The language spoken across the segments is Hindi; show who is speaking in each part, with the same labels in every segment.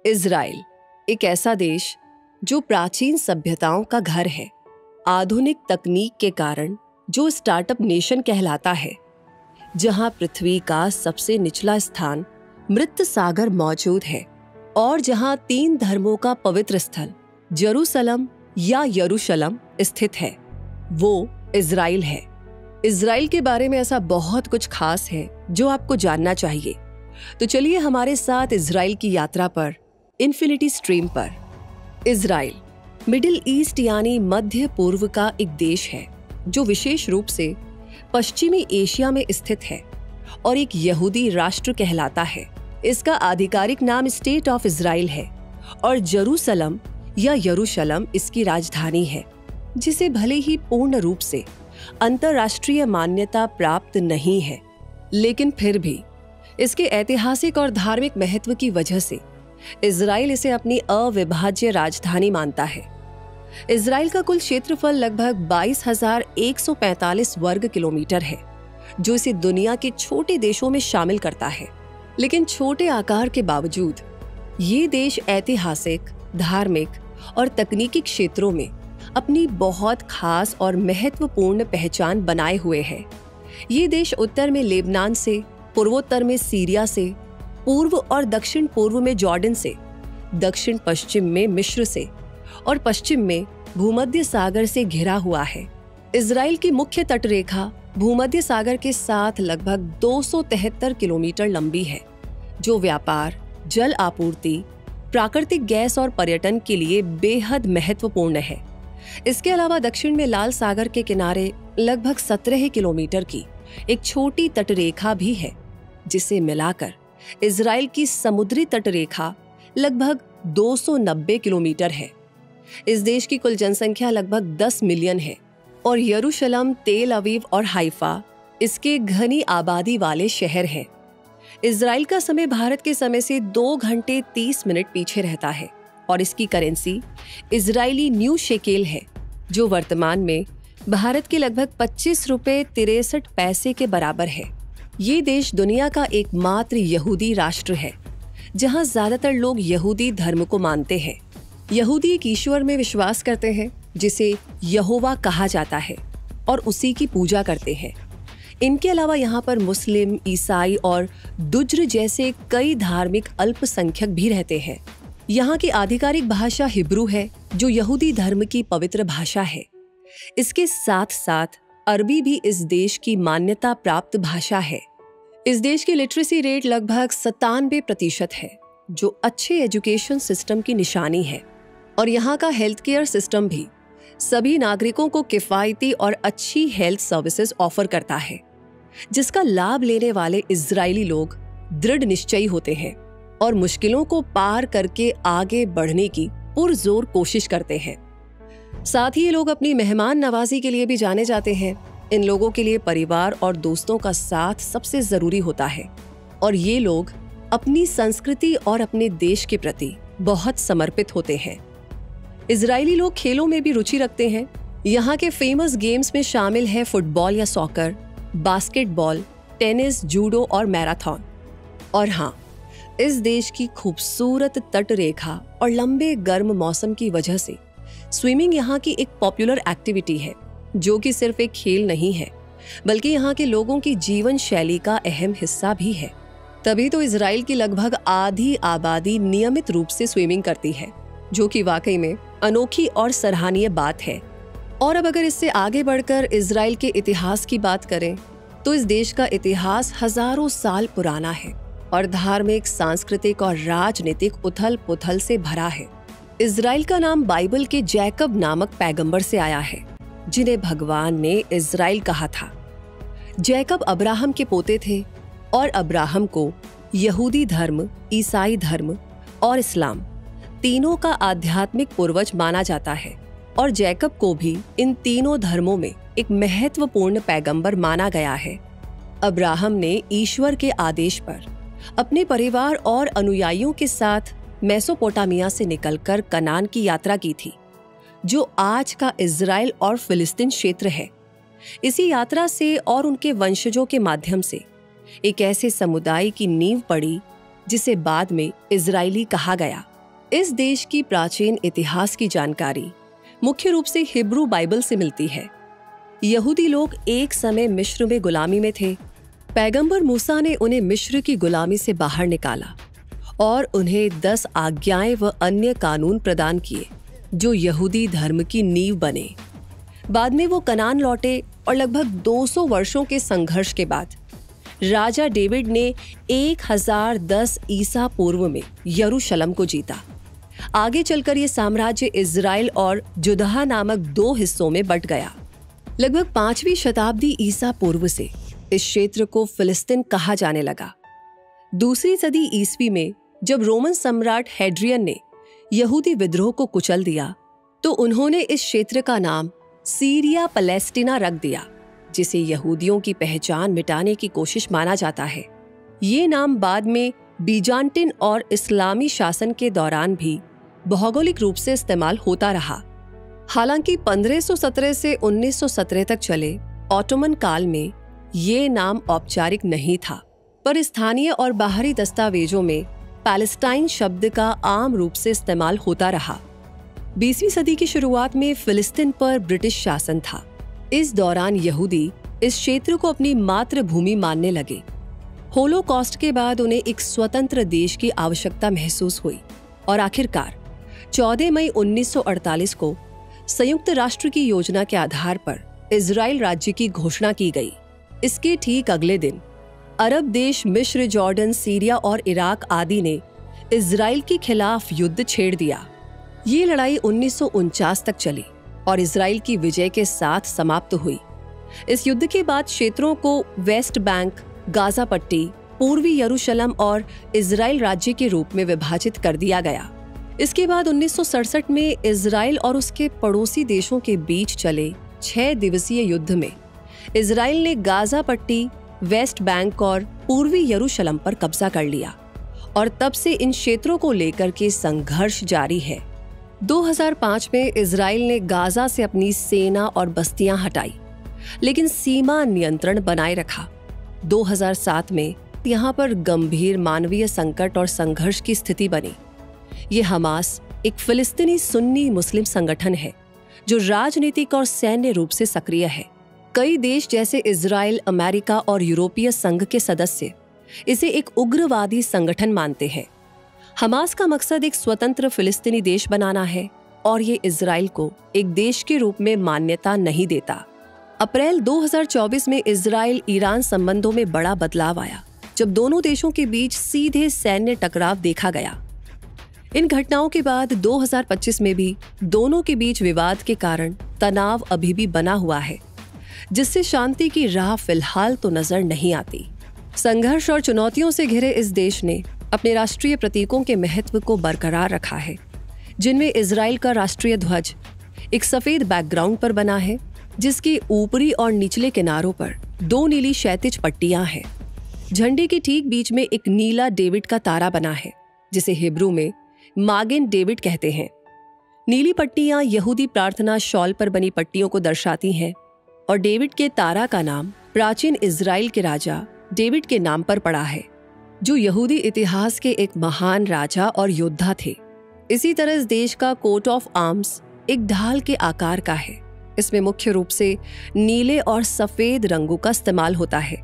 Speaker 1: इजराइल एक ऐसा देश जो प्राचीन सभ्यताओं का घर है, आधुनिक तकनीक के कारण जो स्टार्टअप नेशन कहलाता है, जहां पृथ्वी का सबसे निचला स्थान मृत सागर मौजूद है और जहां 3 धर्मों का पवित्र स्थल जेरूसलम या यरूशलम स्थित है, वो इजराइल है। इजराइल के बारे में ऐसा बहुत कुछ खास है जो आपको जानना चाहिए। तो चलिए हमारे साथ इजराइल की यात्रा पर, इन्फिनिटी स्ट्रीम पर। इजराइल मिडिल ईस्ट यानी मध्य पूर्व का एक देश है जो विशेष रूप से पश्चिमी एशिया में स्थित है और एक यहूदी राष्ट्र कहलाता है। इसका आधिकारिक नाम स्टेट ऑफ इजराइल है और जेरूसलम या यरूशलम इसकी राजधानी है, जिसे भले ही पूर्ण रूप से अंतर्राष्ट्रीय मान्यता प्राप्त नहीं है, लेकिन फिर भी इसके ऐतिहासिक और धार्मिक महत्व की वजह से इजराइल इसे अपनी अविभाज्य राजधानी मानता है। इजराइल का कुल क्षेत्रफल लगभग 22,145 वर्ग किलोमीटर है, जो इसे दुनिया के छोटे देशों में शामिल करता है। लेकिन छोटे आकार के बावजूद ये देश ऐतिहासिक, धार्मिक और तकनीकी क्षेत्रों में अपनी बहुत खास और महत्वपूर्ण पहचान बनाए हुए है। ये देश उत्तर में लेबनान से, पूर्वोत्तर में सीरिया से, पूर्व और दक्षिण पूर्व में जॉर्डन से, दक्षिण पश्चिम में मिस्र से और पश्चिम में भूमध्य सागर से घिरा हुआ है। इजराइल की मुख्य तटरेखा भूमध्य सागर के साथ लगभग 273 किलोमीटर लंबी है, जो व्यापार, जल आपूर्ति, प्राकृतिक गैस और पर्यटन के लिए बेहद महत्वपूर्ण है। इसके अलावा दक्षिण में लाल सागर के किनारे लगभग 17 किलोमीटर की एक छोटी तटरेखा भी है, जिसे मिलाकर इजराइल की समुद्री तटरेखा लगभग 290 किलोमीटर है। इस देश की कुल जनसंख्या लगभग 10 मिलियन है और यरूशलम, तेल अवीव और हाइफा इसके घनी आबादी वाले शहर हैं। इजराइल का समय भारत के समय से 2 घंटे 30 मिनट पीछे रहता है और इसकी करेंसी इजरायली न्यू शेकेल है, जो वर्तमान में भारत के लगभग 25 रुपए 63 पैसे के बराबर है। ये देश दुनिया का एकमात्र यहूदी राष्ट्र है, जहां ज्यादातर लोग यहूदी धर्म को मानते हैं। यहूदी एक ईश्वर में विश्वास करते हैं जिसे यहोवा कहा जाता है और उसी की पूजा करते हैं। इनके अलावा यहाँ पर मुस्लिम, ईसाई और दुज्र जैसे कई धार्मिक अल्पसंख्यक भी रहते हैं। यहाँ की आधिकारिक भाषा हिब्रू है, जो यहूदी धर्म की पवित्र भाषा है। इसके साथ साथ अरबी भी इस देश की मान्यता प्राप्त भाषा है। इस देश की लिटरेसी रेट लगभग 97% है, जो अच्छे एजुकेशन सिस्टम की निशानी है। और यहाँ का हेल्थ केयर सिस्टम भी सभी नागरिकों को किफायती और अच्छी हेल्थ सर्विसेज ऑफर करता है, जिसका लाभ लेने वाले इजरायली लोग दृढ़ निश्चयी होते हैं और मुश्किलों को पार करके आगे बढ़ने की पुरजोर कोशिश करते हैं। साथ ही ये लोग अपनी मेहमान नवाजी के लिए भी जाने जाते हैं। इन लोगों के लिए परिवार और दोस्तों का साथ सबसे जरूरी होता है और ये लोग अपनी संस्कृति और अपने देश के प्रति बहुत समर्पित होते हैं। इजरायली लोग खेलों में भी रुचि रखते हैं। यहाँ के फेमस गेम्स में शामिल है फुटबॉल या सॉकर, बास्केटबॉल, टेनिस, जूडो और मैराथन। और हाँ, इस देश की खूबसूरत तटरेखा और लंबे गर्म मौसम की वजह से स्विमिंग यहाँ की एक पॉपुलर एक्टिविटी है, जो कि सिर्फ एक खेल नहीं है, बल्कि यहाँ के लोगों की जीवन शैली का अहम हिस्सा भी है। तभी तो इजराइल की लगभग आधी आबादी नियमित रूप से स्विमिंग करती है, जो कि वाकई में अनोखी और सराहनीय बात है। और अब अगर इससे आगे बढ़कर इजराइल के इतिहास की बात करें, तो इस देश का इतिहास हजारों साल पुराना है और धार्मिक, सांस्कृतिक और राजनीतिक उथल पुथल से भरा है। इजराइल का नाम बाइबल के जैकब नामक पैगंबर से आया है, जिन्हें भगवान ने इजराइल कहा था। जैकब अब्राहम के पोते थे और अब्राहम को यहूदी धर्म, ईसाई धर्म और इस्लाम तीनों का आध्यात्मिक पूर्वज माना जाता है और जैकब को भी इन तीनों धर्मों में एक महत्वपूर्ण पैगंबर माना गया है। अब्राहम ने ईश्वर के आदेश पर अपने परिवार और अनुयायियों के साथ मेसोपोटामिया से निकलकर कनान की यात्रा की थी, जो आज का इजराइल और फिलिस्तीन क्षेत्र है। इसी यात्रा से और उनके वंशजों के माध्यम से एक ऐसे समुदाय की नींव पड़ी जिसे बाद में इजरायली कहा गया। इस देश की प्राचीन इतिहास की जानकारी मुख्य रूप से हिब्रू बाइबल से मिलती है। यहूदी लोग एक समय मिस्र में गुलामी में थे। पैगंबर मूसा ने उन्हें मिस्र की गुलामी से बाहर निकाला और उन्हें 10 आज्ञाएं व अन्य कानून प्रदान किए जो यहूदी धर्म की नींव बने। बाद में वो कनान लौटे और लगभग 200 वर्षों के संघर्ष के बाद राजा डेविड ने 1010 ईसा पूर्व में यरूशलेम को जीता। आगे चलकर ये साम्राज्य इजराइल और जुदहा नामक 2 हिस्सों में बंट गया। लगभग 5वीं शताब्दी ईसा पूर्व से इस क्षेत्र को फिलिस्तीन कहा जाने लगा। दूसरी सदी ईस्वी में जब रोमन सम्राट हेड्रियन ने यहूदी विद्रोह को कुचल दिया तो उन्होंने इस क्षेत्र का नाम सीरिया पैलेस्टीना रख दिया, जिसे यहूदियों की पहचान मिटाने की कोशिश माना जाता है। ये नाम बाद में बीजान्टिन और इस्लामी शासन के दौरान भी भौगोलिक रूप से इस्तेमाल होता रहा। हालांकि 1517 से 1917 तक चले ऑटोमन काल में ये नाम औपचारिक नहीं था, पर स्थानीय और बाहरी दस्तावेजों में पैलेस्टाइन शब्द का आम रूप से इस्तेमाल होता रहा। 20वीं सदी की शुरुआत में फिलिस्तीन पर ब्रिटिश शासन था। इस दौरान यहूदी इस क्षेत्र को अपनी मातृभूमि मानने लगे। होलोकॉस्ट के बाद उन्हें एक स्वतंत्र देश की आवश्यकता महसूस हुई और आखिरकार 14 मई 1948 को संयुक्त राष्ट्र की योजना के आधार पर इजराइल राज्य की घोषणा की गई। इसके ठीक अगले दिन अरब देश मिस्र, जॉर्डन, सीरिया और इराक आदि ने इजराइल के खिलाफ युद्ध छेड़ दिया। ये लड़ाई 1949 तक चली और इजराइल की विजय के साथ समाप्त हुई। इस युद्ध के बाद क्षेत्रों को वेस्ट बैंक, गाजा पट्टी, पूर्वी यरूशलेम और इजराइल राज्य के रूप में विभाजित कर दिया गया। इसके बाद 1967 में इजराइल और उसके पड़ोसी देशों के बीच चले 6 दिवसीय युद्ध में इजराइल ने गाजा पट्टी, वेस्ट बैंक और पूर्वी यरूशलेम पर कब्जा कर लिया और तब से इन क्षेत्रों को लेकर के संघर्ष जारी है। 2005 में इजराइल ने गाजा से अपनी सेना और बस्तियां हटाई, लेकिन सीमा नियंत्रण बनाए रखा। 2007 में यहां पर गंभीर मानवीय संकट और संघर्ष की स्थिति बनी। ये हमास एक फिलिस्तीनी सुन्नी मुस्लिम संगठन है जो राजनीतिक और सैन्य रूप से सक्रिय है। कई देश जैसे इजराइल, अमेरिका और यूरोपीय संघ के सदस्य इसे एक उग्रवादी संगठन मानते हैं। हमास का मकसद एक स्वतंत्र फिलिस्तीनी देश बनाना है और ये इजराइल को एक देश के रूप में मान्यता नहीं देता। अप्रैल 2024 में इजराइल ईरान संबंधों में बड़ा बदलाव आया, जब दोनों देशों के बीच सीधे सैन्य टकराव देखा गया। इन घटनाओं के बाद 2025 में भी दोनों के बीच विवाद के कारण तनाव अभी भी बना हुआ है, जिससे शांति की राह फिलहाल तो नजर नहीं आती। संघर्ष और चुनौतियों से घिरे इस देश ने अपने राष्ट्रीय प्रतीकों के महत्व को बरकरार रखा है, जिनमें इजराइल का राष्ट्रीय ध्वज एक सफेद बैकग्राउंड पर बना है, जिसके ऊपरी और निचले किनारों पर 2 नीली क्षैतिज पट्टियां हैं। झंडे के ठीक बीच में एक नीला डेविड का तारा बना है, जिसे हिब्रू में मागेन डेविड कहते हैं। नीली पट्टियां यहूदी प्रार्थना शॉल पर बनी पट्टियों को दर्शाती हैं और डेविड के तारा का नाम प्राचीन इजराइल के राजा डेविड के नाम पर पड़ा है, जो यहूदी इतिहास के एक महान राजा और योद्धा थे। इसी तरह इस देश का कोट ऑफ आर्म्स एक ढाल के आकार का है। इसमें मुख्य रूप से नीले और सफेद रंगों का इस्तेमाल होता है।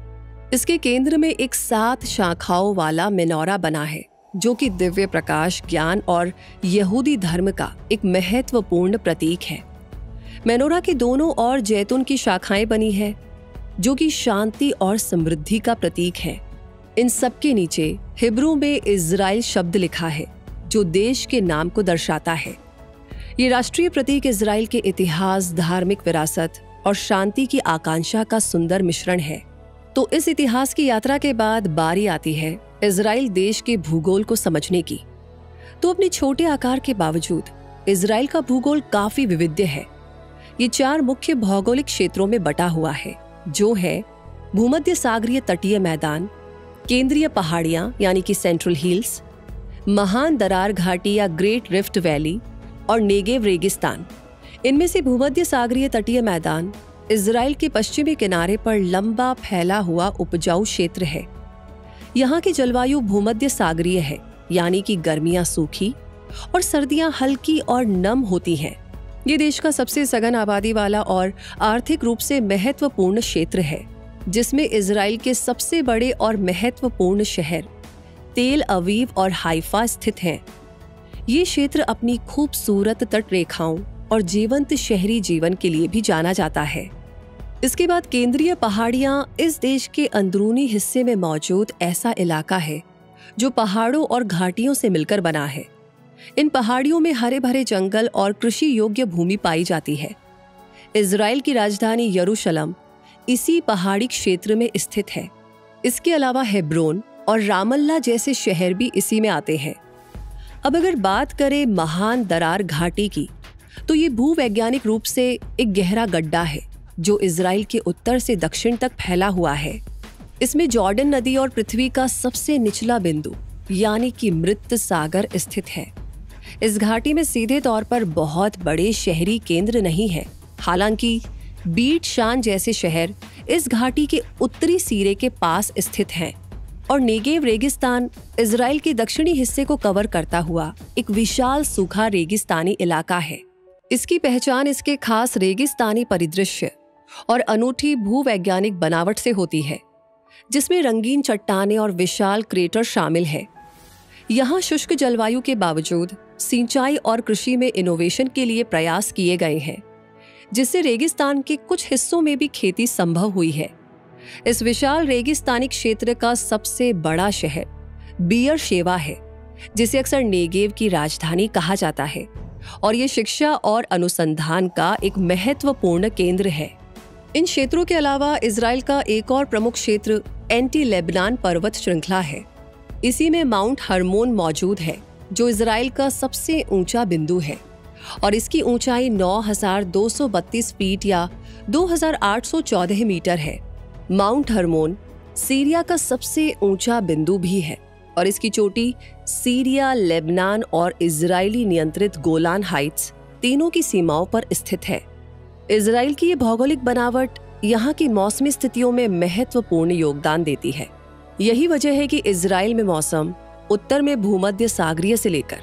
Speaker 1: इसके केंद्र में एक 7 शाखाओं वाला मेनोरा बना है, जो कि दिव्य प्रकाश, ज्ञान और यहूदी धर्म का एक महत्वपूर्ण प्रतीक है। मेनोरा के दोनों ओर जैतून की शाखाएं बनी है, जो कि शांति और समृद्धि का प्रतीक है। इन सब के नीचे हिब्रू में इजराइल शब्द लिखा है, जो देश के नाम को दर्शाता है। ये राष्ट्रीय प्रतीक इजराइल के इतिहास, धार्मिक विरासत और शांति की आकांक्षा का सुंदर मिश्रण है। तो इस इतिहास की यात्रा के बाद बारी आती है इजराइल देश के भूगोल को समझने की। तो अपने छोटे आकार के बावजूद इजराइल का भूगोल काफी विविध है। ये 4 मुख्य भौगोलिक क्षेत्रों में बटा हुआ है, जो है भूमध्य सागरीय तटीय मैदान, केंद्रीय पहाड़ियां यानी कि सेंट्रल हिल्स, महान दरार घाटी या ग्रेट रिफ्ट वैली और नेगेव रेगिस्तान। इनमें से भूमध्य सागरीय तटीय मैदान इजराइल के पश्चिमी किनारे पर लंबा फैला हुआ उपजाऊ क्षेत्र है। यहाँ की जलवायु भूमध्य सागरीय है, यानी कि गर्मियां सूखी और सर्दियां हल्की और नम होती हैं। ये देश का सबसे सघन आबादी वाला और आर्थिक रूप से महत्वपूर्ण क्षेत्र है, जिसमें इजराइल के सबसे बड़े और महत्वपूर्ण शहर तेल अवीव और हाइफा स्थित हैं। ये क्षेत्र अपनी खूबसूरत तट रेखाओं और जीवंत शहरी जीवन के लिए भी जाना जाता है। इसके बाद केंद्रीय पहाड़ियां इस देश के अंदरूनी हिस्से में मौजूद ऐसा इलाका है जो पहाड़ों और घाटियों से मिलकर बना है। इन पहाड़ियों में हरे भरे जंगल और कृषि योग्य भूमि पाई जाती है। इजराइल की राजधानी यरूशलेम इसी पहाड़ी क्षेत्र में स्थित है। इसके अलावा हेब्रोन और रामल्ला जैसे शहर भी इसी में आते हैं। अब अगर बात करें महान दरार घाटी की, तो ये भूवैज्ञानिक रूप से एक गहरा गड्ढा है जो इजराइल के उत्तर से दक्षिण तक फैला हुआ है। इसमें जॉर्डन नदी और पृथ्वी का सबसे निचला बिंदु यानी कि मृत सागर स्थित है। इस घाटी में सीधे तौर पर बहुत बड़े शहरी केंद्र नहीं है। हालांकि बीट शान जैसे शहर इस घाटी के उत्तरी सिरे के पास स्थित हैं और नेगेव रेगिस्तान इजराइल के दक्षिणी हिस्से को कवर करता हुआ एक विशाल सूखा रेगिस्तानी इलाका है। इसकी पहचान इसके खास रेगिस्तानी परिदृश्य और अनूठी भूवैज्ञानिक बनावट से होती है, जिसमें रंगीन चट्टानें और विशाल क्रेटर शामिल है। यहाँ शुष्क जलवायु के बावजूद सिंचाई और कृषि में इनोवेशन के लिए प्रयास किए गए हैं, जिससे रेगिस्तान के कुछ हिस्सों में भी खेती संभव हुई है। इस विशाल रेगिस्तानी क्षेत्र का सबसे बड़ा शहर बियर शेवा है, जिसे अक्सर नेगेव की राजधानी कहा जाता है, और ये शिक्षा और अनुसंधान का एक महत्वपूर्ण केंद्र है। इन क्षेत्रों के अलावा इजराइल का एक और प्रमुख क्षेत्र एंटी लेबनान पर्वत श्रृंखला है। इसी में माउंट हर्मोन मौजूद है, जो इजराइल का सबसे ऊंचा बिंदु है और इसकी ऊंचाई 9,232 फीट या 2,814 मीटर है। माउंट हर्मोन सीरिया का सबसे ऊंचा बिंदु भी है और इसकी चोटी सीरिया, लेबनान और इजरायली नियंत्रित गोलान हाइट्स तीनों की सीमाओं पर स्थित है। इजराइल की ये भौगोलिक बनावट यहाँ की मौसमी स्थितियों में महत्वपूर्ण योगदान देती है। यही वजह है कि इजराइल में मौसम उत्तर में भूमध्य सागरीय से लेकर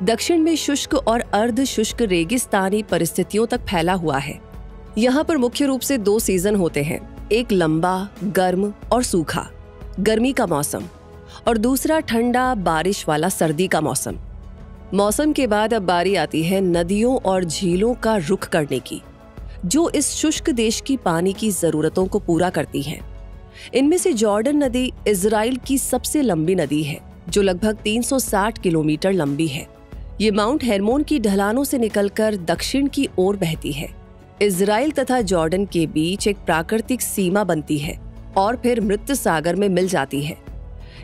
Speaker 1: दक्षिण में शुष्क और अर्ध शुष्क रेगिस्तानी परिस्थितियों तक फैला हुआ है। यहाँ पर मुख्य रूप से 2 सीजन होते हैं, एक लंबा, गर्म और सूखा गर्मी का मौसम और दूसरा ठंडा, बारिश वाला सर्दी का मौसम। मौसम के बाद अब बारी आती है नदियों और झीलों का रुख करने की, जो इस शुष्क देश की पानी की जरूरतों को पूरा करती हैं। इनमें से जॉर्डन नदी इजराइल की सबसे लंबी नदी है, जो लगभग 360 किलोमीटर लंबी है। ये माउंट हेर्मोन की ढलानों से निकलकर दक्षिण की ओर बहती है। इजराइल तथा जॉर्डन के बीच एक प्राकृतिक सीमा बनती है और फिर मृत सागर में मिल जाती है।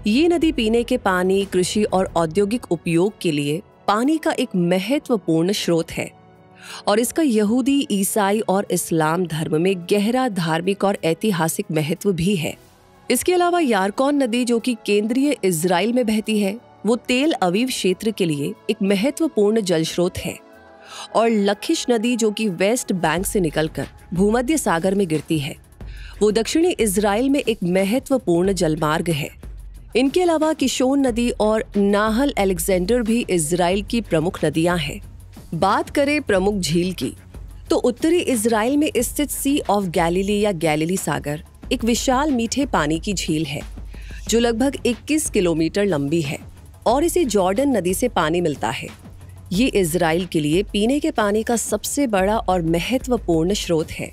Speaker 1: ये नदी पीने के पानी, कृषि और औद्योगिक उपयोग के लिए पानी का एक महत्वपूर्ण स्रोत है और इसका यहूदी, ईसाई और इस्लाम धर्म में गहरा धार्मिक और ऐतिहासिक महत्व भी है। इसके अलावा यारकौन नदी, जो कि केंद्रीय इजराइल में बहती है, वो तेल अवीव क्षेत्र के लिए एक महत्वपूर्ण जल स्रोत है और लखिश नदी, जो कि वेस्ट बैंक से निकलकर भूमध्य सागर में गिरती है, वो दक्षिणी इजराइल में एक महत्वपूर्ण जलमार्ग है। इनके अलावा किशोन नदी और नाहल अलेक्जेंडर भी इजराइल की प्रमुख नदियां हैं। बात करें प्रमुख झील की, तो उत्तरी इजराइल में स्थित सी ऑफ गैलिली या गैलिली सागर एक विशाल मीठे पानी की झील है, जो लगभग 21 किलोमीटर लंबी है और इसे जॉर्डन नदी से पानी मिलता है। ये इजराइल के लिए पीने के पानी का सबसे बड़ा और महत्वपूर्ण स्रोत है।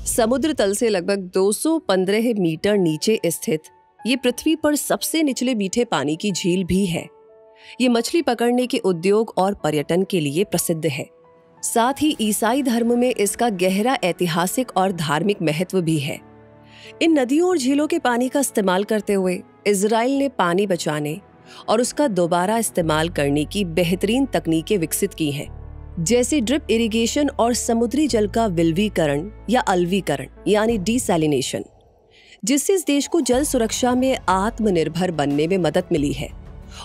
Speaker 1: समुद्र तल से लगभग 215 मीटर नीचे स्थित ये पृथ्वी पर सबसे निचले मीठे पानी की झील भी है। ये मछली पकड़ने के उद्योग और पर्यटन के लिए प्रसिद्ध है। साथ ही ईसाई धर्म में इसका गहरा ऐतिहासिक और धार्मिक महत्व भी है। इन नदियों और झीलों के पानी का इस्तेमाल करते हुए इजराइल ने पानी बचाने और उसका दोबारा इस्तेमाल करने की बेहतरीन तकनीकें विकसित की हैं, जैसे ड्रिप इरिगेशन और समुद्री जल का विलवीकरण या अलवीकरण यानी डिसैलिनेशन, जिससे इस देश को जल सुरक्षा में आत्मनिर्भर बनने में मदद मिली है।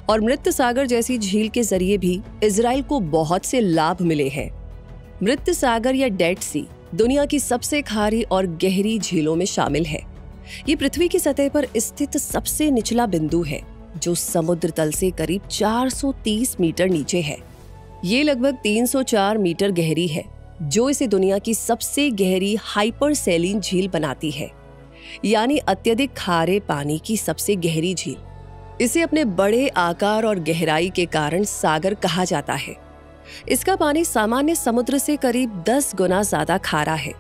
Speaker 1: और मृत सागर जैसी झील के जरिए भी इजराइल को बहुत से लाभ मिले हैं। मृत सागर या डेड सी दुनिया की सबसे खारी और गहरी झीलों में शामिल है, ये पृथ्वी की सतह पर स्थित सबसे निचला बिंदु है जो समुद्र तल से करीब 430 मीटर नीचे है। ये लगभग 304 मीटर गहरी है, जो इसे दुनिया की सबसे गहरी हाइपरसैलिन झील बनाती है, यानी अत्यधिक खारे पानी की सबसे गहरी झील। इसे अपने बड़े आकार और गहराई के कारण सागर कहा जाता है। इसका पानी सामान्य समुद्र से करीब 10 गुना ज्यादा खारा है,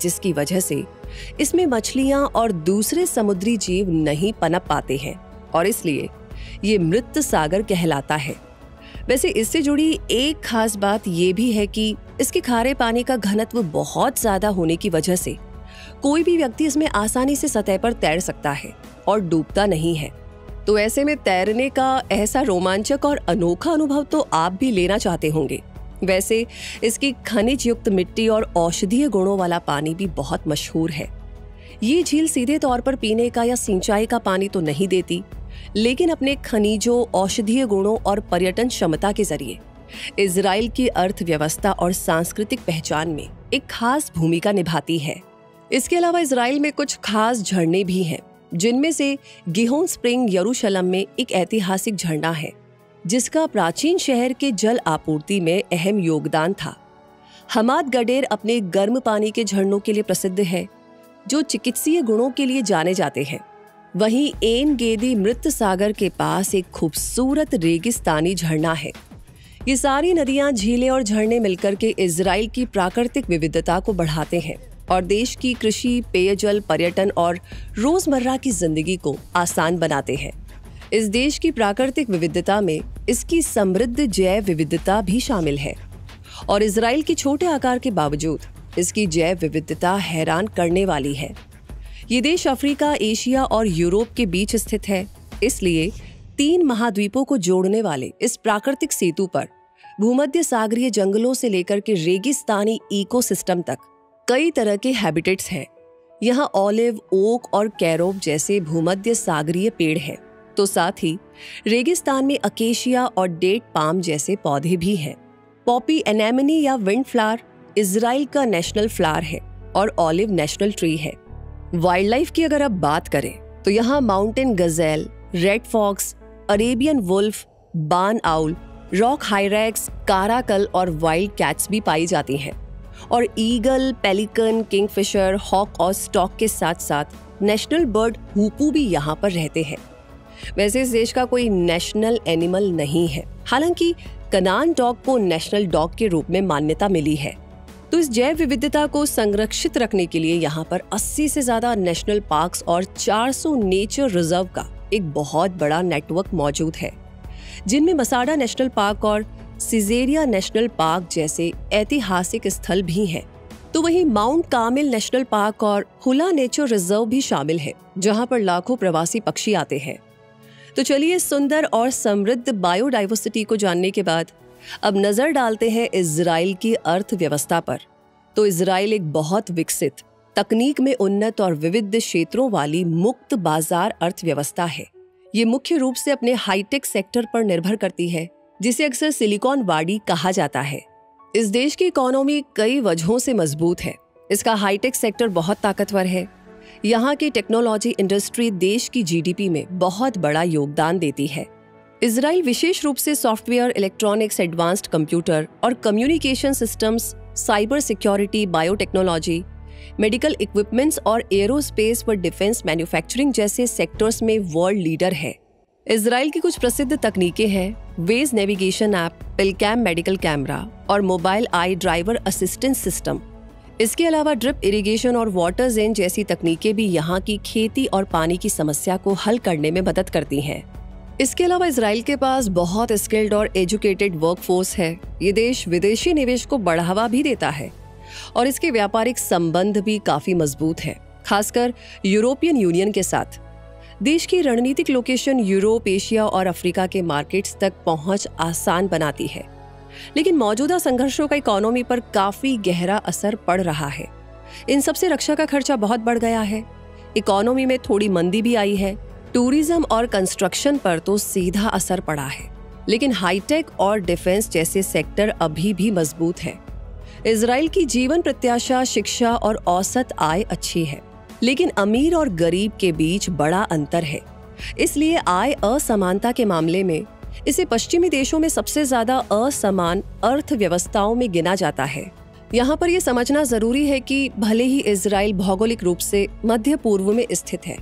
Speaker 1: जिसकी वजह से इसमें मछलियां और दूसरे समुद्री जीव नहीं पनप पाते हैं और इसलिए ये मृत सागर कहलाता है। वैसे इससे जुड़ी एक खास बात ये भी है कि इसके खारे पानी का घनत्व बहुत ज्यादा होने की वजह से कोई भी व्यक्ति इसमें आसानी से सतह पर तैर सकता है और डूबता नहीं है। तो ऐसे में तैरने का ऐसा रोमांचक और अनोखा अनुभव तो आप भी लेना चाहते होंगे। वैसे इसकी खनिज युक्त मिट्टी और औषधीय गुणों वाला पानी भी बहुत मशहूर है। ये झील सीधे तौर पर पीने का या सिंचाई का पानी तो नहीं देती, लेकिन अपने खनिजों, औषधीय गुणों और पर्यटन क्षमता के जरिए इजराइल की अर्थव्यवस्था और सांस्कृतिक पहचान में एक खास भूमिका निभाती है। इसके अलावा इजराइल में कुछ खास झरने भी हैं, जिनमें से गिहोन स्प्रिंग यरूशलेम में एक ऐतिहासिक झरना है, जिसका प्राचीन शहर के जल आपूर्ति में अहम योगदान था। हमाद गडेर अपने गर्म पानी के झरनों के लिए प्रसिद्ध है, जो चिकित्सीय गुणों के लिए जाने जाते हैं। वहीं एन गेदी मृत सागर के पास एक खूबसूरत रेगिस्तानी झरना है। ये सारी नदियां, झीलें और झरने मिलकर के इजराइल की प्राकृतिक विविधता को बढ़ाते हैं और देश की कृषि, पेयजल, पर्यटन और रोजमर्रा की जिंदगी को आसान बनाते हैं। इस देश की प्राकृतिक विविधता में इसकी समृद्ध जैव विविधता भी शामिल है और इजराइल के छोटे आकार के बावजूद इसकी जैव विविधता हैरान करने वाली है। ये देश अफ्रीका, एशिया और यूरोप के बीच स्थित है, इसलिए 3 महाद्वीपों को जोड़ने वाले इस प्राकृतिक सेतु पर भूमध्य सागरीय जंगलों से लेकर के रेगिस्तानी इकोसिस्टम तक कई तरह के हैबिटेट्स हैं। यहाँ ऑलिव, ओक और कैरोब जैसे भूमध्य सागरीय पेड़ हैं, तो साथ ही रेगिस्तान में अकेशिया और डेट पाम जैसे पौधे भी हैं। पॉपी, एनेमनी या विंड फ्लावर इजराइल का नेशनल फ्लावर है और ऑलिव नेशनल ट्री है। वाइल्ड लाइफ की अगर आप बात करें तो यहाँ mountain gazelle, red fox, Arabian wolf, barn owl, rock hyrax, caracal और वाइल्ड कैट्स भी पाई जाती हैं और ईगल, पेलिकन, किंगफिशर, हॉक और स्टॉक के साथ साथ नेशनल बर्ड हूपू भी यहाँ पर रहते हैं। वैसे इस देश का कोई नेशनल एनिमल नहीं है, हालांकि कनान डॉग को नेशनल डॉग के रूप में मान्यता मिली है। तो इस जैव विविधता को संरक्षित रखने के लिए यहाँ पर 80 से ज्यादा नेशनल पार्क्स और 400 नेचर रिजर्व का एक बहुत बड़ा नेटवर्क मौजूद है, जिनमें मसाडा नेशनल पार्क और सिजेरिया नेशनल पार्क जैसे ऐतिहासिक स्थल भी हैं। तो वहीं माउंट कार्मेल नेशनल पार्क और हुला नेचर रिजर्व भी शामिल है, जहां पर लाखों प्रवासी पक्षी आते हैं। तो चलिए सुंदर और समृद्ध बायोडाइवर्सिटी को जानने के बाद अब नजर डालते हैं इजराइल की अर्थव्यवस्था पर। तो इजराइल एक बहुत विकसित, तकनीक में उन्नत और विविध क्षेत्रों वाली मुक्त बाजार अर्थव्यवस्था है। ये मुख्य रूप से अपने हाईटेक सेक्टर पर निर्भर करती है, जिसे अक्सर सिलिकॉन वाडी कहा जाता है। इस देश की इकोनॉमी कई वजहों से मजबूत है। इसका हाईटेक सेक्टर बहुत ताकतवर है। यहाँ की टेक्नोलॉजी इंडस्ट्री देश की जीडीपी में बहुत बड़ा योगदान देती है। इजराइल विशेष रूप से सॉफ्टवेयर, इलेक्ट्रॉनिक्स, एडवांस्ड कंप्यूटर और communication systems, cyber security, biotechnology, medical equipments और एरोस्पेस व डिफेंस मैन्युफैक्चरिंग जैसे सेक्टर्स में वर्ल्ड लीडर है। इजराइल की कुछ प्रसिद्ध तकनीकें हैं Waze navigation app, PillCam medical camera और Mobileye driver assistance system. इसके अलावा ड्रिप इरिगेशन और वाटर जेन जैसी तकनीकें भी यहाँ की खेती और पानी की समस्या को हल करने में मदद करती हैं। इसके अलावा इजराइल के पास बहुत स्किल्ड और एजुकेटेड वर्कफोर्स है। ये देश विदेशी निवेश को बढ़ावा भी देता है और इसके व्यापारिक संबंध भी काफी मजबूत है, खासकर यूरोपियन यूनियन के साथ। देश की रणनीतिक लोकेशन यूरोप, एशिया और अफ्रीका के मार्केट्स तक पहुंच आसान बनाती है, लेकिन मौजूदा संघर्षों का इकोनॉमी पर काफी गहरा असर पड़ रहा है। इन सबसे रक्षा का खर्चा बहुत बढ़ गया है। इकोनॉमी में थोड़ी मंदी भी आई है। टूरिज्म और कंस्ट्रक्शन पर तो सीधा असर पड़ा है, लेकिन हाईटेक और डिफेंस जैसे सेक्टर अभी भी मजबूत है। इजराइल की जीवन प्रत्याशा, शिक्षा और औसत आय अच्छी है। लेकिन अमीर और गरीब के बीच बड़ा अंतर है। इसलिए आय असमानता के मामले में इसे पश्चिमी देशों में सबसे ज्यादा असमान अर्थव्यवस्थाओं में गिना जाता है। यहाँ पर यह समझना जरूरी है कि भले ही इजराइल भौगोलिक रूप से मध्य पूर्व में स्थित है,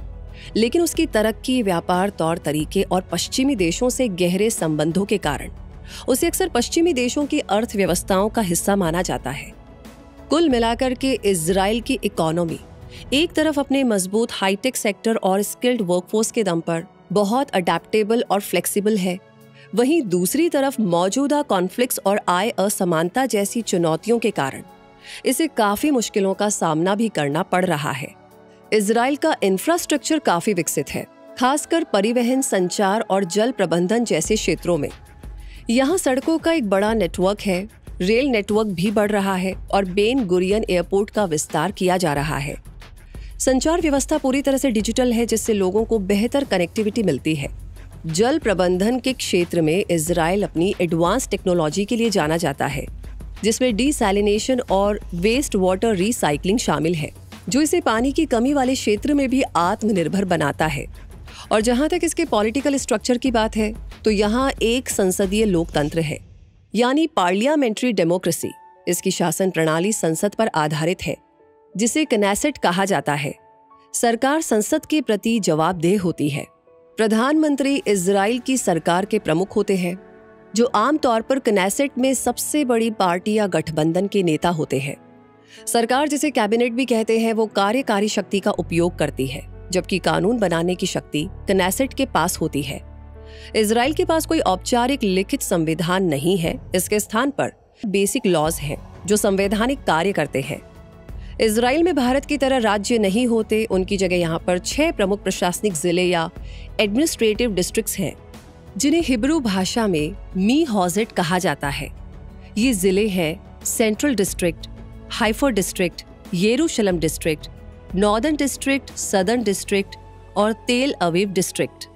Speaker 1: लेकिन उसकी तरक्की, व्यापार तौर तरीके और पश्चिमी देशों से गहरे संबंधों के कारण उसे अक्सर पश्चिमी देशों की अर्थव्यवस्थाओं का हिस्सा माना जाता है। कुल मिलाकर के इजराइल की इकोनॉमी एक तरफ अपने मजबूत हाईटेक सेक्टर और स्किल्ड वर्कफोर्स के दम पर बहुत अडेप्टेबल और फ्लेक्सिबल है, वहीं दूसरी तरफ मौजूदा कॉन्फ्लिक्ट्स और आय असमानता जैसी चुनौतियों के कारण इसे काफी मुश्किलों का सामना भी करना पड़ रहा है। इजराइल का इंफ्रास्ट्रक्चर काफी विकसित है, खासकर परिवहन, संचार और जल प्रबंधन जैसे क्षेत्रों में। यहाँ सड़कों का एक बड़ा नेटवर्क है, रेल नेटवर्क भी बढ़ रहा है और बेन गुरियन एयरपोर्ट का विस्तार किया जा रहा है। संचार व्यवस्था पूरी तरह से डिजिटल है, जिससे लोगों को बेहतर कनेक्टिविटी मिलती है। जल प्रबंधन के क्षेत्र में इजराइल अपनी एडवांस टेक्नोलॉजी के लिए जाना जाता है, जिसमें डिसैलिनेशन और वेस्ट वाटर रिसाइकलिंग शामिल है, जो इसे पानी की कमी वाले क्षेत्र में भी आत्मनिर्भर बनाता है। और जहां तक इसके पॉलिटिकल स्ट्रक्चर की बात है, तो यहाँ एक संसदीय लोकतंत्र है, यानी पार्लियामेंट्री डेमोक्रेसी। इसकी शासन प्रणाली संसद पर आधारित है, जिसे कनेसेट कहा जाता है। सरकार संसद के प्रति जवाबदेह होती है। प्रधानमंत्री इजराइल की सरकार के प्रमुख होते हैं, जो आमतौर पर कनेसेट में सबसे बड़ी पार्टी या गठबंधन के नेता होते हैं। सरकार, जिसे कैबिनेट भी कहते हैं, वो कार्यकारी शक्ति का उपयोग करती है, जबकि कानून बनाने की शक्ति कनेसेट के पास होती है। इजराइल के पास कोई औपचारिक लिखित संविधान नहीं है। इसके स्थान पर बेसिक लॉज हैं, जो संवैधानिक कार्य करते हैं। इजराइल में भारत की तरह राज्य नहीं होते। उनकी जगह यहाँ पर 6 प्रमुख प्रशासनिक जिले या एडमिनिस्ट्रेटिव डिस्ट्रिक्ट्स हैं, जिन्हें हिब्रू भाषा में मी हॉजेट कहा जाता है। ये जिले हैं सेंट्रल डिस्ट्रिक्ट, हाइफा डिस्ट्रिक्ट, यरूशलेम district, northern district, southern district और तेल अवीव डिस्ट्रिक्ट।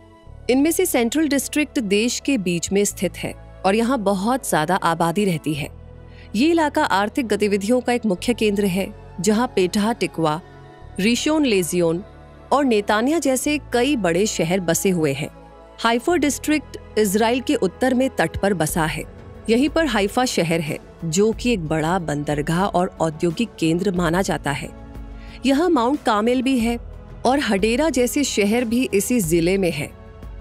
Speaker 1: इनमें से सेंट्रल डिस्ट्रिक्ट देश के बीच में स्थित है और यहाँ बहुत ज्यादा आबादी रहती है। ये इलाका आर्थिक गतिविधियों का एक मुख्य केंद्र है, जहाँ पेठा टिकवा, रिशोन लेजियोन और नेतानिया जैसे कई बड़े शहर बसे हुए हैं। हाइफा डिस्ट्रिक्ट इजराइल के उत्तर में तट पर बसा है। यहीं पर हाइफा शहर है, जो कि एक बड़ा बंदरगाह और औद्योगिक केंद्र माना जाता है। यहाँ माउंट कामेल भी है और हडेरा जैसे शहर भी इसी जिले में है।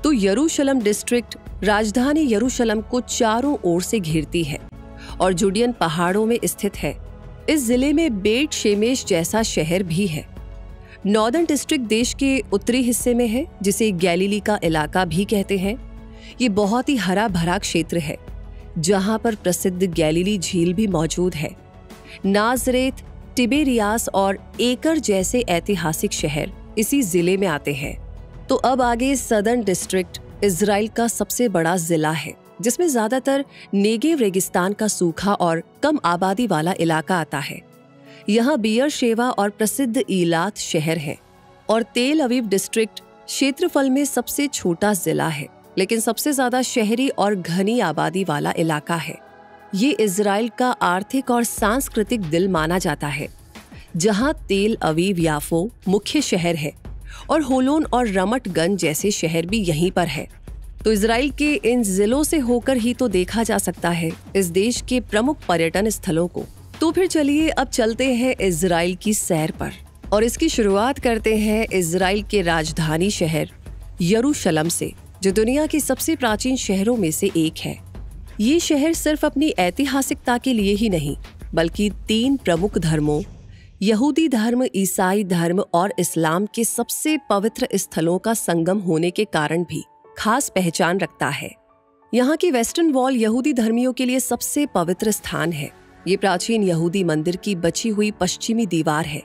Speaker 1: तो यरूशलेम डिस्ट्रिक्ट राजधानी यरूशलेम को चारों ओर से घेरती है और जुडियन पहाड़ों में स्थित है। इस जिले में बेट शेमेश जैसा शहर भी है। नॉर्दर्न डिस्ट्रिक्ट देश के उत्तरी हिस्से में है, जिसे गैलीली का इलाका भी कहते हैं। ये बहुत ही हरा भरा क्षेत्र है, जहाँ पर प्रसिद्ध गैलीली झील भी मौजूद है। नाजरेत, टिबेरियास और एकर जैसे ऐतिहासिक शहर इसी जिले में आते हैं। तो अब आगे सदर्न डिस्ट्रिक्ट इजराइल का सबसे बड़ा जिला है, जिसमें ज्यादातर नेगेव रेगिस्तान का सूखा और कम आबादी वाला इलाका आता है। यहाँ बियर शेवा और प्रसिद्ध ईलात शहर है। और तेल अवीव डिस्ट्रिक्ट क्षेत्रफल में सबसे छोटा जिला है, लेकिन सबसे ज्यादा शहरी और घनी आबादी वाला इलाका है। ये इजराइल का आर्थिक और सांस्कृतिक दिल माना जाता है, जहाँ तेल अवीव याफो मुख्य शहर है और होलोन और रमटगंज जैसे शहर भी यहीं पर है। तो इजराइल के इन जिलों से होकर ही तो देखा जा सकता है इस देश के प्रमुख पर्यटन स्थलों को। तो फिर चलिए अब चलते हैं इजराइल की सैर पर और इसकी शुरुआत करते हैं इजराइल के राजधानी शहर यरूशलेम से, जो दुनिया के सबसे प्राचीन शहरों में से एक है। ये शहर सिर्फ अपनी ऐतिहासिकता के लिए ही नहीं, बल्कि 3 प्रमुख धर्मों यहूदी धर्म, ईसाई धर्म और इस्लाम के सबसे पवित्र स्थलों का संगम होने के कारण भी खास पहचान रखता है। यहाँ की वेस्टर्न वॉल यहूदी धर्मियों के लिए सबसे पवित्र स्थान है। ये प्राचीन यहूदी मंदिर की बची हुई पश्चिमी दीवार है,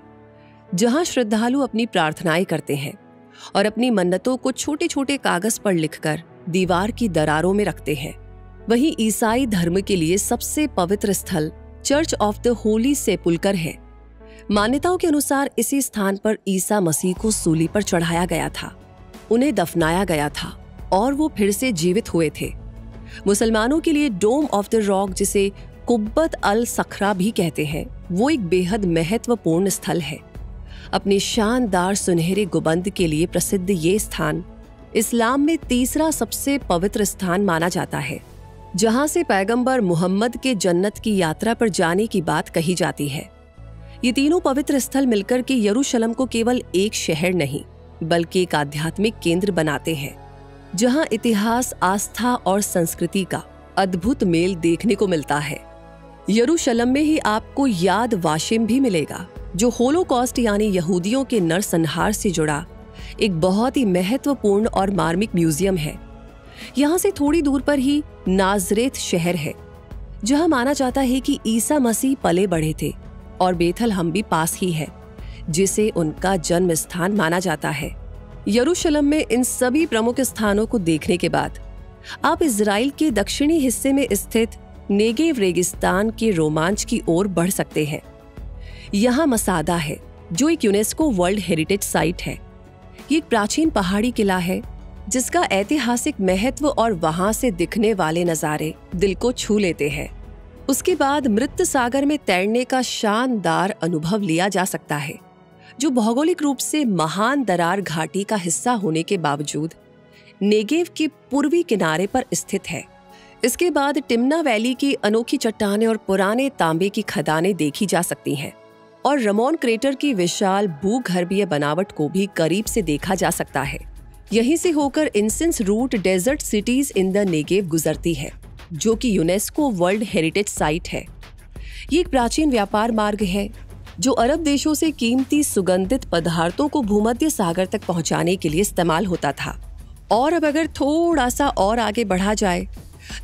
Speaker 1: जहाँ श्रद्धालु अपनी प्रार्थनाएं करते हैं और अपनी मन्नतों को छोटे छोटे कागज पर लिखकर दीवार की दरारों में रखते हैं। वहीं ईसाई धर्म के लिए सबसे पवित्र स्थल चर्च ऑफ द होली सेपुल्कर है। मान्यताओं के अनुसार इसी स्थान पर ईसा मसीह को सूली पर चढ़ाया गया था, उन्हें दफनाया गया था और वो फिर से जीवित हुए थे। मुसलमानों के लिए डोम ऑफ द रॉक, जिसे कुब्बत अल सखरा भी कहते हैं, वो एक बेहद महत्वपूर्ण स्थल है। अपने शानदार सुनहरे गुंबद के लिए प्रसिद्ध ये स्थान इस्लाम में तीसरा सबसे पवित्र स्थान माना जाता है, जहां से पैगंबर मुहम्मद के जन्नत की यात्रा पर जाने की बात कही जाती है। ये तीनों पवित्र स्थल मिलकर के यरूशलेम को केवल एक शहर नहीं बल्कि एक आध्यात्मिक केंद्र बनाते हैं, जहां इतिहास, आस्था और संस्कृति का अद्भुत मेल देखने को मिलता है। यरूशलेम में ही आपको याद वाशिम भी मिलेगा, जो होलोकॉस्ट यानी यहूदियों के नरसंहार से जुड़ा एक बहुत ही महत्वपूर्ण और मार्मिक म्यूजियम है। यहाँ से थोड़ी दूर पर ही नाजरेत शहर है, जहाँ माना जाता है कि ईसा मसीह पले बढ़े थे, और बेथलहम भी पास ही है, जिसे उनका जन्म स्थान माना जाता है। यरूशलेम में इन सभी प्रमुख स्थानों को देखने के बाद आप इजराइल के दक्षिणी हिस्से में स्थित नेगेव रेगिस्तान के रोमांच की ओर बढ़ सकते हैं। यहाँ मसादा है, जो एक यूनेस्को वर्ल्ड हेरिटेज साइट है। ये एक प्राचीन पहाड़ी किला है जिसका ऐतिहासिक महत्व और वहां से दिखने वाले नजारे दिल को छू लेते हैं। उसके बाद मृत सागर में तैरने का शानदार अनुभव लिया जा सकता है, जो भौगोलिक रूप से महान दरार घाटी का हिस्सा होने के बावजूद नेगेव के पूर्वी किनारे पर स्थित है। इसके बाद टिम्ना वैली की अनोखी चट्टानें और पुराने तांबे की खदानें देखी जा सकती हैं, और रमोन क्रेटर की विशाल भूगर्भीय बनावट को भी करीब से देखा जा सकता है। यहीं से होकर incense route desert cities in the Negev गुजरती है, जो कि यूनेस्को वर्ल्ड हेरिटेज साइट है। ये एक प्राचीन व्यापार मार्ग है जो अरब देशों से कीमती सुगंधित पदार्थों को भूमध्य सागर तक पहुंचाने के लिए इस्तेमाल होता था। और अब अगर थोड़ा सा और आगे बढ़ा जाए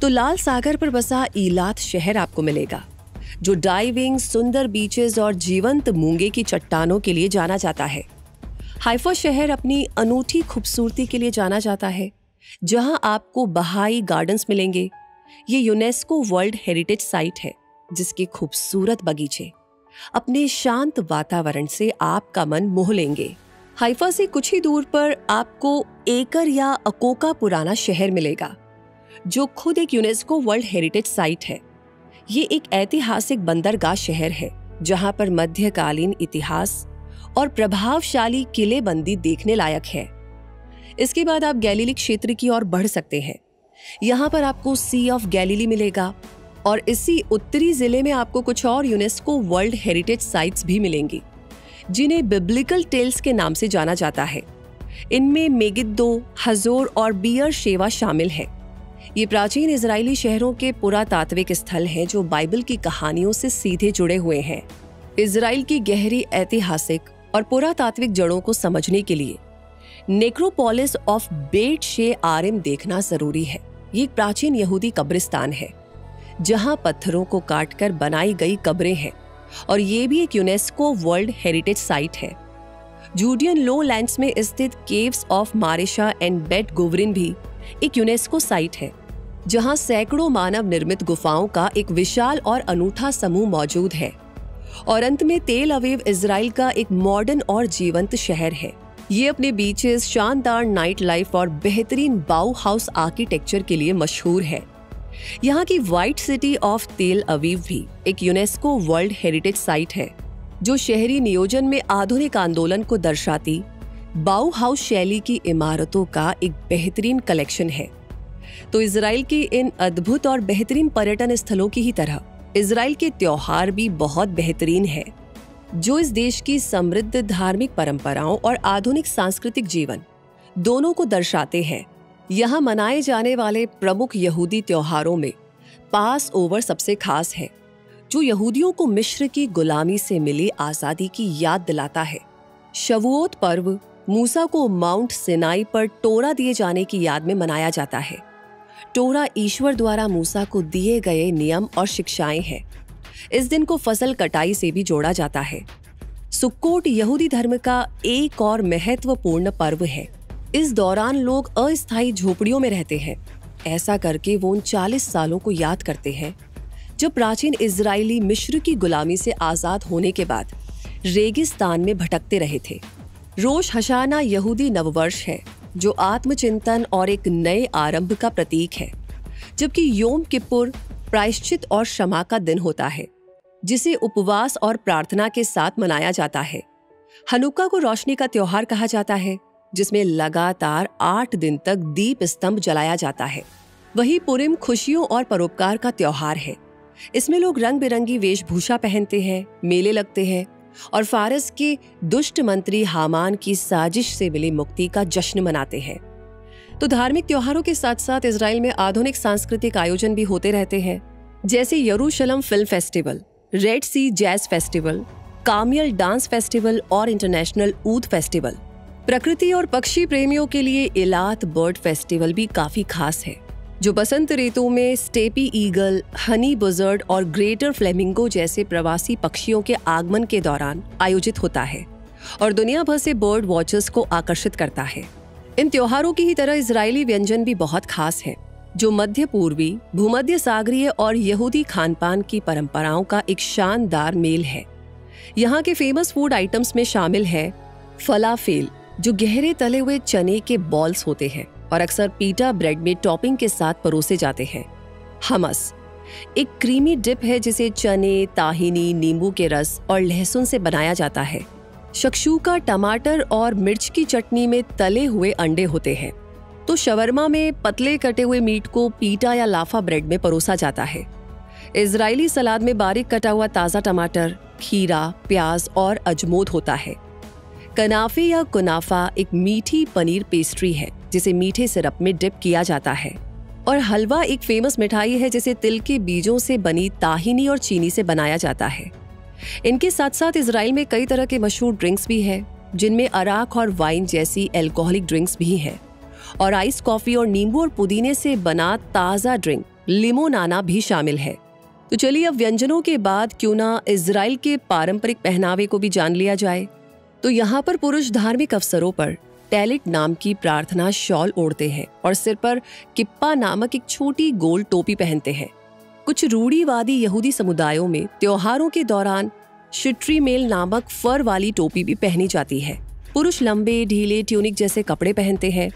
Speaker 1: तो लाल सागर पर बसा ईलात शहर आपको मिलेगा, जो डाइविंग, सुंदर बीचेस और जीवंत मूंगे की चट्टानों के लिए जाना जाता है। हाइफा शहर अपनी अनूठी खूबसूरती के लिए जाना जाता है, जहां आपको बहाई गार्डन्स मिलेंगे। ये यूनेस्को वर्ल्ड हेरिटेज साइट है, जिसके खूबसूरत बगीचे अपने शांत वातावरण से आपका मन मोह लेंगे। हाइफा से कुछ ही दूर पर आपको एकर या अकोका पुराना शहर मिलेगा, जो खुद एक यूनेस्को वर्ल्ड हेरिटेज साइट है। ये एक ऐतिहासिक बंदरगाह शहर है, जहां पर मध्यकालीन इतिहास और प्रभावशाली किलेबंदी देखने लायक है। इसके बाद आप गैलीली क्षेत्र की ओर बढ़ सकते हैं। यहाँ पर आपको सी ऑफ गैलीली मिलेगा, और इसी उत्तरी जिले में आपको कुछ और यूनेस्को वर्ल्ड हेरिटेज साइट्स भी मिलेंगी, जिन्हें बिब्लिकल टेल्स के नाम से जाना जाता है। इनमें मेगिद्दो, हजोर और बियर शेवा शामिल है। ये प्राचीन इजरायली शहरों के पुरातात्विक स्थल हैं, जो बाइबल की कहानियों से सीधे जुड़े हुए हैं। इजराइल की गहरी ऐतिहासिक और पुरातात्विक जड़ों को समझने के लिए नेक्रोपोलिस ऑफ बेट शे आरिम देखना जरूरी है। ये एक प्राचीन यहूदी कब्रिस्तान है, जहां पत्थरों को काटकर बनाई गई कब्रें हैं, और ये भी एक यूनेस्को वर्ल्ड हेरिटेज साइट है। जूडियन लोलैंड्स में स्थित केव्स ऑफ मारेशा एंड बेट गोवरिन भी एक यूनेस्को साइट है, जहां सैकड़ों मानव निर्मित गुफाओं का एक विशाल और अनूठा समूह मौजूद है। और अंत में तेल अवीव इजराइल का एक मॉडर्न और जीवंत शहर है। ये अपने बीचेस, शानदार नाइट लाइफ और बेहतरीन बाउ हाउस आर्किटेक्चर के लिए मशहूर है। यहाँ की व्हाइट सिटी ऑफ तेल अवीव भी एक यूनेस्को वर्ल्ड हेरिटेज साइट है, जो शहरी नियोजन में आधुनिक आंदोलन को दर्शाती बाउ हाउस शैली की इमारतों का एक बेहतरीन कलेक्शन है। तो इजराइल के इन अद्भुत और बेहतरीन पर्यटन स्थलों की ही तरह इजराइल के त्योहार भी बहुत बेहतरीन है, जो इस देश की समृद्ध धार्मिक परंपराओं और आधुनिक सांस्कृतिक जीवन दोनों को दर्शाते हैं। यहाँ मनाए जाने वाले प्रमुख यहूदी त्योहारों में पास ओवर सबसे खास है, जो यहूदियों को मिस्र की गुलामी से मिली आजादी की याद दिलाता है। शवुओत पर्व मूसा को माउंट सिनाई पर टोरा दिए जाने की याद में मनाया जाता है। टोरा ईश्वर द्वारा मूसा को दिए गए नियम और शिक्षाएं हैं। इस दिन को फसल कटाई से भी जोड़ा जाता है। सुक्कोट यहूदी धर्म का एक और महत्वपूर्ण पर्व है। इस दौरान लोग अस्थायी झोपड़ियों में रहते हैं। ऐसा करके वो उन 40 सालों को याद करते हैं जब प्राचीन इजरायली मिस्र की गुलामी से आजाद होने के बाद रेगिस्तान में भटकते रहे थे। रोश हशाना यहूदी नववर्ष है, जो आत्मचिंतन और एक नए आरंभ का प्रतीक है, जबकि योम किपुर प्रायश्चित और क्षमा का दिन होता है, जिसे उपवास और प्रार्थना के साथ मनाया जाता है। हनुक्का को रोशनी का त्योहार कहा जाता है, जिसमें लगातार 8 दिन तक दीप स्तंभ जलाया जाता है। वहीं पुरिम खुशियों और परोपकार का त्योहार है। इसमें लोग रंग बिरंगी वेशभूषा पहनते हैं, मेले लगते हैं और फारस के दुष्ट मंत्री हामान की साजिश से मिली मुक्ति का जश्न मनाते हैं। तो धार्मिक त्योहारों के साथ साथ इजराइल में आधुनिक सांस्कृतिक आयोजन भी होते रहते हैं, जैसे यरूशलम फिल्म फेस्टिवल, रेड सी जैज फेस्टिवल, कामियल डांस फेस्टिवल और इंटरनेशनल ऊद फेस्टिवल। प्रकृति और पक्षी प्रेमियों के लिए इलात बर्ड फेस्टिवल भी काफी खास है, जो बसंत ऋतु में स्टेपी ईगल, हनी बुजर्ड और ग्रेटर फ्लेमिंगो जैसे प्रवासी पक्षियों के आगमन के दौरान आयोजित होता है और दुनिया भर से बर्ड वॉचर्स को आकर्षित करता है। इन त्योहारों की ही तरह इजरायली व्यंजन भी बहुत खास है, जो मध्य पूर्वी, भूमध्य सागरीय और यहूदी खानपान की परंपराओं का एक शानदार मेल है। यहाँ के फेमस फूड आइटम्स में शामिल है फलाफेल, जो गहरे तले हुए चने के बॉल्स होते हैं और अक्सर पीटा ब्रेड में टॉपिंग के साथ परोसे जाते हैं। हमस एक क्रीमी डिप है जिसे चने, ताहिनी, नींबू के रस और लहसुन से बनाया जाता है। शक्शूका टमाटर और मिर्च की चटनी में तले हुए अंडे होते हैं। तो शवरमा में पतले कटे हुए मीट को पीटा या लाफा ब्रेड में परोसा जाता है। इजरायली सलाद में बारीक कटा हुआ ताज़ा टमाटर, खीरा, प्याज और अजमोद होता है। कनाफे या कुनाफा एक मीठी पनीर पेस्ट्री है जिसे मीठे सिरप में डिप किया जाता है। और हलवा एक फेमस मिठाई है जिसे तिल के बीजों से बनी ताहिनी और चीनी से बनाया जाता है। इनके साथ साथ इजराइल में कई तरह के मशहूर ड्रिंक्स भी हैं, जिनमें अराक और वाइन जैसी एल्कोहलिक ड्रिंक्स भी हैं और आइस कॉफी और नींबू और पुदीने से बना ताज़ा ड्रिंक लिमोनाना भी शामिल है। तो चलिए अब व्यंजनों के बाद क्यों ना इजराइल के पारंपरिक पहनावे को भी जान लिया जाए। तो यहाँ पर पुरुष धार्मिक अवसरों पर टैलिट नाम की प्रार्थना शॉल ओढ़ते हैं और सिर पर किप्पा नामक एक छोटी गोल टोपी पहनते हैं। कुछ रूढ़िवादी यहूदी समुदायों में त्योहारों के दौरान शिट्री मेल नामक फर वाली टोपी भी पहनी जाती है। पुरुष लंबे ढीले ट्यूनिक जैसे कपड़े पहनते हैं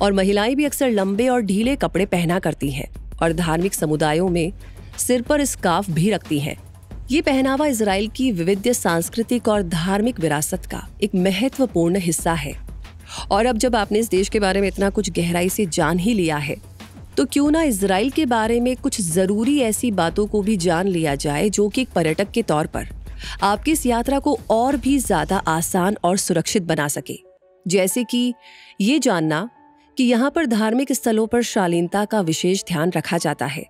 Speaker 1: और महिलाएं भी अक्सर लंबे और ढीले कपड़े पहना करती हैं और धार्मिक समुदायों में सिर पर स्कार्फ भी रखती हैं। ये पहनावा इजराइल की विविध सांस्कृतिक और धार्मिक विरासत का एक महत्वपूर्ण हिस्सा है। और अब जब आपने इस देश के बारे में इतना कुछ गहराई से जान ही लिया है, तो क्यों ना इजराइल के बारे में कुछ जरूरी ऐसी बातों को भी जान लिया जाए जो कि एक पर्यटक के तौर पर आपकी इस यात्रा को और भी ज्यादा आसान और सुरक्षित बना सके। जैसे कि ये जानना कि यहाँ पर धार्मिक स्थलों पर शालीनता का विशेष ध्यान रखा जाता है।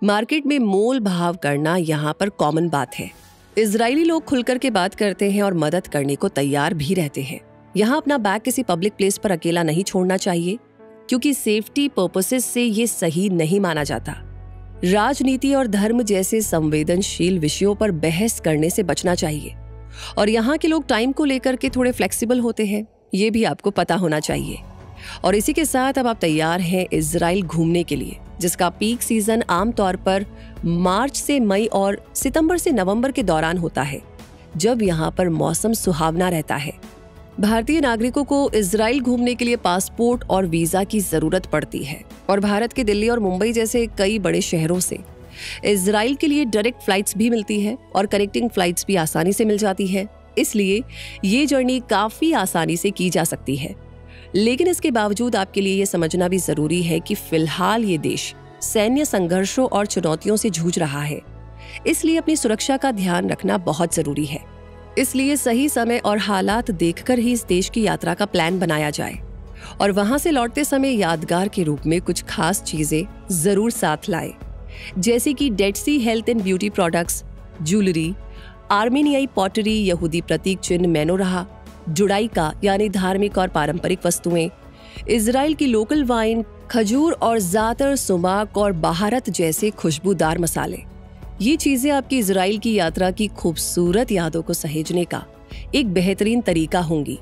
Speaker 1: मार्केट में मोल भाव करना यहाँ पर कॉमन बात है। इजरायली लोग खुलकर के बात करते हैं और मदद करने को तैयार भी रहते हैं। यहाँ अपना बैग किसी पब्लिक प्लेस पर अकेला नहीं छोड़ना चाहिए, क्योंकि सेफ्टी पर्पसेस से ये सही नहीं माना जाता। राजनीति और धर्म जैसे संवेदनशील विषयों पर बहस करने से बचना चाहिए। और यहाँ के लोग टाइम को लेकर के थोड़े फ्लेक्सिबल होते हैं, ये भी आपको पता होना चाहिए। और इसी के साथ अब आप तैयार हैं इजराइल घूमने के लिए, जिसका पीक सीजन आमतौर पर मार्च से मई और सितंबर से नवंबर के दौरान होता है, जब यहाँ पर मौसम सुहावना रहता है। भारतीय नागरिकों को इजराइल घूमने के लिए पासपोर्ट और वीजा की जरूरत पड़ती है और भारत के दिल्ली और मुंबई जैसे कई बड़े शहरों से इजराइल के लिए डायरेक्ट फ्लाइट्स भी मिलती है और कनेक्टिंग फ्लाइट्स भी आसानी से मिल जाती है। इसलिए ये जर्नी काफी आसानी से की जा सकती है। लेकिन इसके बावजूद आपके लिए ये समझना भी जरूरी है कि फिलहाल ये देश सैन्य संघर्षों और चुनौतियों से जूझ रहा है, इसलिए अपनी सुरक्षा का ध्यान रखना बहुत जरूरी है। इसलिए सही समय और हालात देखकर ही इस देश की यात्रा का प्लान बनाया जाए और वहां से लौटते समय यादगार के रूप में कुछ खास चीजें जरूर साथ लाए, जैसे कि Dead Sea health and beauty products, jewellery, आर्मेनियाई पॉटरी, यहूदी प्रतीक चिन्ह मेनोराह, जुडाइका यानी धार्मिक और पारंपरिक वस्तुएं, इजराइल की लोकल वाइन, खजूर और ज़ातर, सुमाक और बहारत जैसे खुशबूदार मसाले। ये चीजें आपकी इजराइल की यात्रा की खूबसूरत यादों को सहेजने का एक बेहतरीन तरीका होंगी।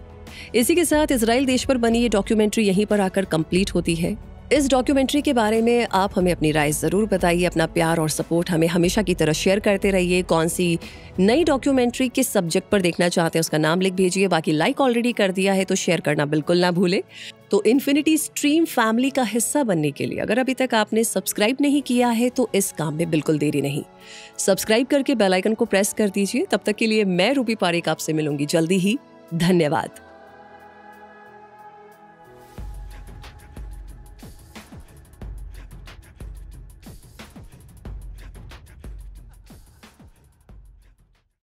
Speaker 1: इसी के साथ इजराइल देश पर बनी ये डॉक्यूमेंट्री यहीं पर आकर कंप्लीट होती है। इस डॉक्यूमेंट्री के बारे में आप हमें अपनी राय जरूर बताइए। अपना प्यार और सपोर्ट हमें हमेशा की तरह शेयर करते रहिए। कौन सी नई डॉक्यूमेंट्री किस सब्जेक्ट पर देखना चाहते हैं उसका नाम लिख भेजिए। बाकी लाइक ऑलरेडी कर दिया है तो शेयर करना बिल्कुल ना भूले। तो इन्फिनिटी स्ट्रीम फैमिली का हिस्सा बनने के लिए अगर अभी तक आपने सब्सक्राइब नहीं किया है तो इस काम में बिल्कुल देरी नहीं, सब्सक्राइब करके बेल आइकन को प्रेस कर दीजिए। तब तक के लिए मैं रूबी पारेख आपसे मिलूंगी जल्दी ही। धन्यवाद।